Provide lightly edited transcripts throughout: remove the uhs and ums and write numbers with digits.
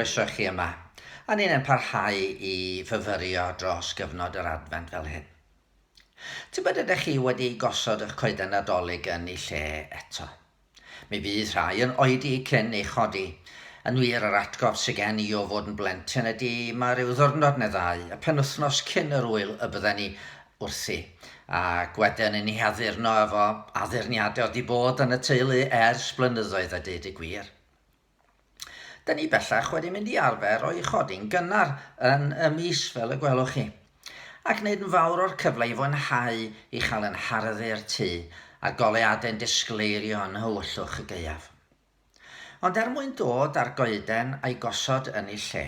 croeso chi yma, a ni'n yn parhau i fyfyrio dros gyfnod yr advent fel hyn. Tybed ydych chi wedi gosod eich coeden Nadolig yn ei lle eto? Mi fydd rhai yn oedi cyn ei chodi. Yn wir yr atgof sydd gen i o fod yn blentyn ydy mae rhyw ddiwrnod neu ddau, y penwythnos cyn yr wyl y bydden ni wrthi. Ac wedyn yn ei addurno efo addurniadau oedd i bod yn y teulu ers blynyddoedd a deud y gwir. Dyn ni bellach wedi mynd i arfer o'i chodi'n gynnar yn y mis fel y gwelwch chi, ac wneud yn fawr o'r cyfle i fwynhau i chael yn harddu'r tŷ a goleadau'n disgleirio yn hywyllwch y gaeaf. Ond mwyn dod â'r goeden a'i gosod yn ei lle,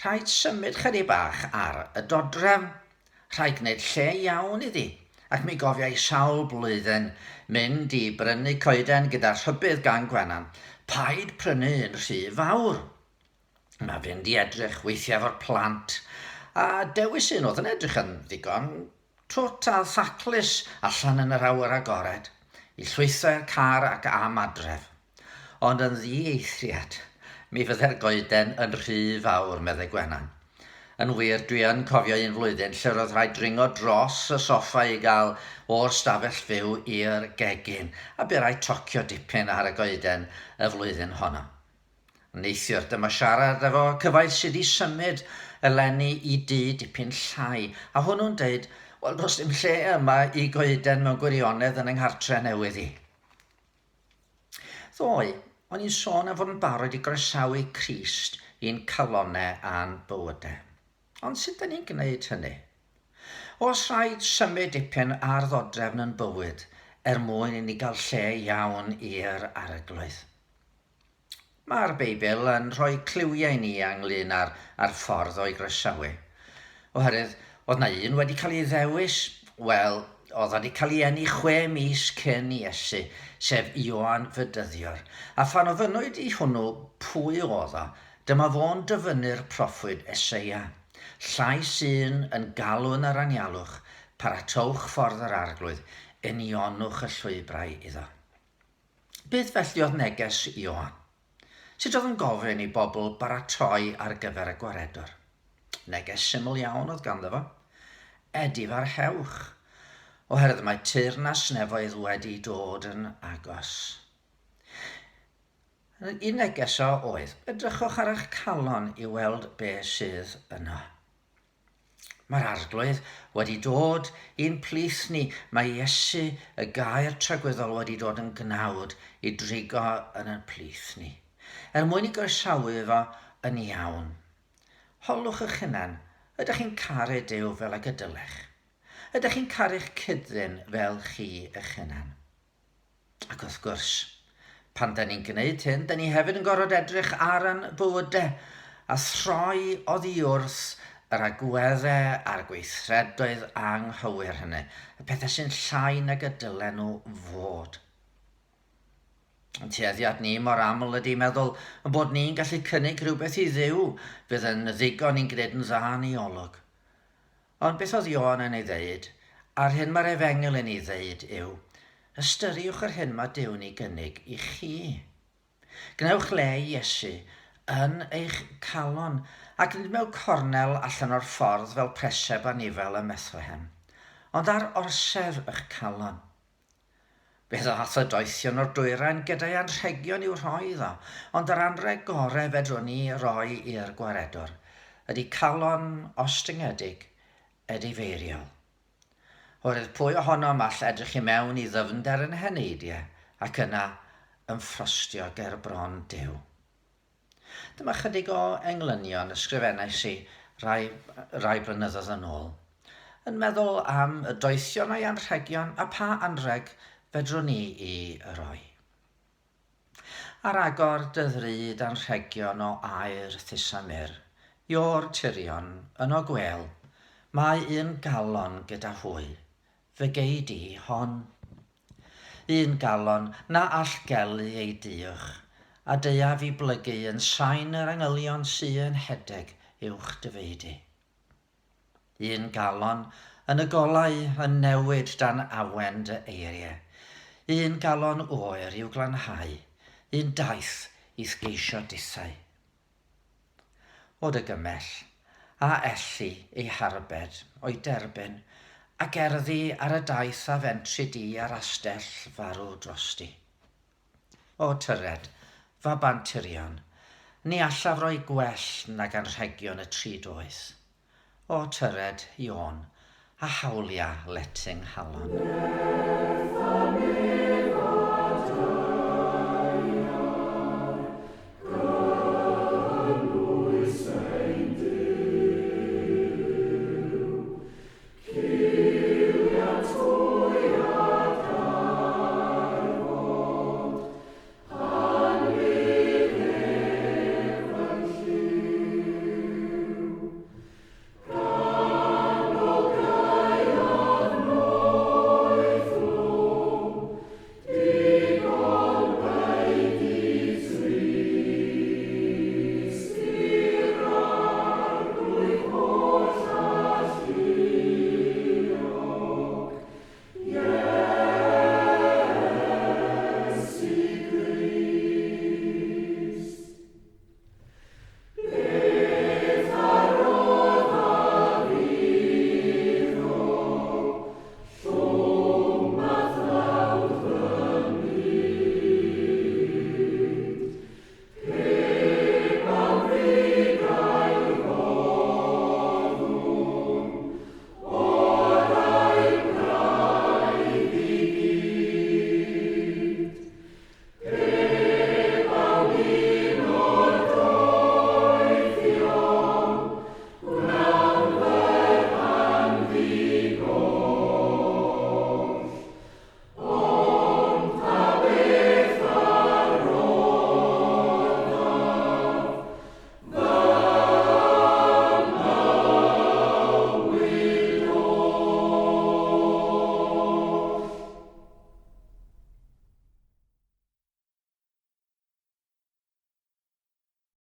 rhaid symud chydig bach ar y dodrefn, rhaid gwneud lle iawn iddi, ac mi gofiai sawl blwyddyn mynd i brynu coeden gyda rhybydd gan Gwenan, paid prynu yn rhy fawr. Mae fynd i edrych weithiau efo'r plant, a dewis un oedd yn edrych yn ddigon trwt a thaclus allan yn yr awyr agored, i llwytho'r car ac am adref. Ond yn ddieithriad, mi fyddai'r goeden yn rhy fawr, meddai Gwenan. Yn wir, dwi yn cofio un flwyddyn lle roedd rhaid dringo dros y soffa i gael o'r stafell fyw i'r gegin, a bu rhaid tocio dipyn ar y goeden y flwyddyn honno. Neithiwr, dyma siarad efo cyfaill sydd i symud eleni i dŷ dipyn llai, a hwnnw'n deud, wel, does dim lle yma i goeden mewn gwirionedd yn yng nghartre newydd i. Ddoi, o'n i'n sôn am fod yn barod i groesawu Crist i'n calonnau a'n bywydau. Ond sut da ni'n gwneud hynny? Os rhaid symud dipyn ar ddodrefn yn bywyd mwyn i ni gael lle iawn i'r arglwydd. Mae'r Beibl yn rhoi cliwiau ni ynglyn â'r ffordd o'i groesawu. Oherwydd, oedd na un wedi cael ei ddewis, wel, oedd wedi cael ei eni 6 mis cyn Iesu, sef Ioan Fydyddiwr. A phan ofynnwyd i hwnnw pwy oedd o, dyma fo'n dyfynnu'r proffwyd Eseia. Llais un yn galw'n yr anialwch, paratowch ffordd yr arglwydd, unionwch y llwybrau iddo. Beth felly oedd neges Ioan? Sut oedd yn gofyn i bobl baratoi ar gyfer y gwaredwr? Neges syml iawn oedd ganddo fo. Edifa'r hewch, oherwydd mae teyrnas nefoedd wedi dod yn agos. Un neges o oedd, edrychwch ar eich calon i weld beth sydd yno. Mae'r arglwydd wedi dod i'n plith ni. Mae Iesu, y gair tragweddol, wedi dod yn gnawd i drigo yn y plith ni. Mwyn i groesawu efo yn iawn. Holwch eich hunan, ydych chi'n caru Duw fel ag y dylech? Ydych chi'n caru'ch cydyn fel chi eich hunan? Ac wrth gwrs, pan da ni'n gwneud hyn, da ni hefyd yn gorfod edrych ar yn bywydau a throi oddi wrth yr agweddau a'r gweithredoedd anghywir hynny, y pethau sy'n llai nag y dylen nhw fod. Tueddiad ni mor aml ydy meddwl yn bod ni'n gallu cynnig rhywbeth i Dduw fydd yn ddigon i'n gwneud yn dda ni olwg. Ond beth oedd Ioan yn ei ddeud, a'r hyn mae'r Efengil yn ei ddeud yw, ystyriwch yr hyn mae Duw ni gynnig i chi. Gnewch le i Iesu yn eich calon, ac nid mewn cornel allan o'r ffordd fel preseb a nifel y Methlehem, ond ar orsef eich calon. Bydd ath y doethion o'r dwyrain gyda'i anrhegion i'w rhoi iddo, ond yr anrheg gorau fedrwn ni roi i'r gwaredwr ydy calon ostyngedig, edifeiriol. Oherwydd pwy ohonom all edrych i mewn i ddyfnder yn heneidiau ac yna yn ffrostio ger bron Duw. Dyma chydig o englynion ysgrifennais i rai blynyddoedd yn ôl, yn meddwl am y doethion a'i anrhegion a pa anrheg fedrwn ni i roi. Ar agor dyddryd anrhegion o aur Thusamur, io'r tirion yn o gwel, mae un galon gyda hwy, fy gei di hon. Un galon na all gelu ei diwch, a deiaf i blygu yn sain yr angylion sy'n hedeg uwch dyfeidu. Un galon yn y golau yn newid dan awen dy eiriau. Un galon oer i'w glanhau, un daith i'th geisio dithau. o dy gymell, a elli ei harbed o'i derbyn, a gerddi ar y daith a fentri di ar astell farw drosti. O tyred, fa banturion, ni allaf roi gwell nag anrhegion y tri doeth. O tyred, Iôn, a hawlia letting halon.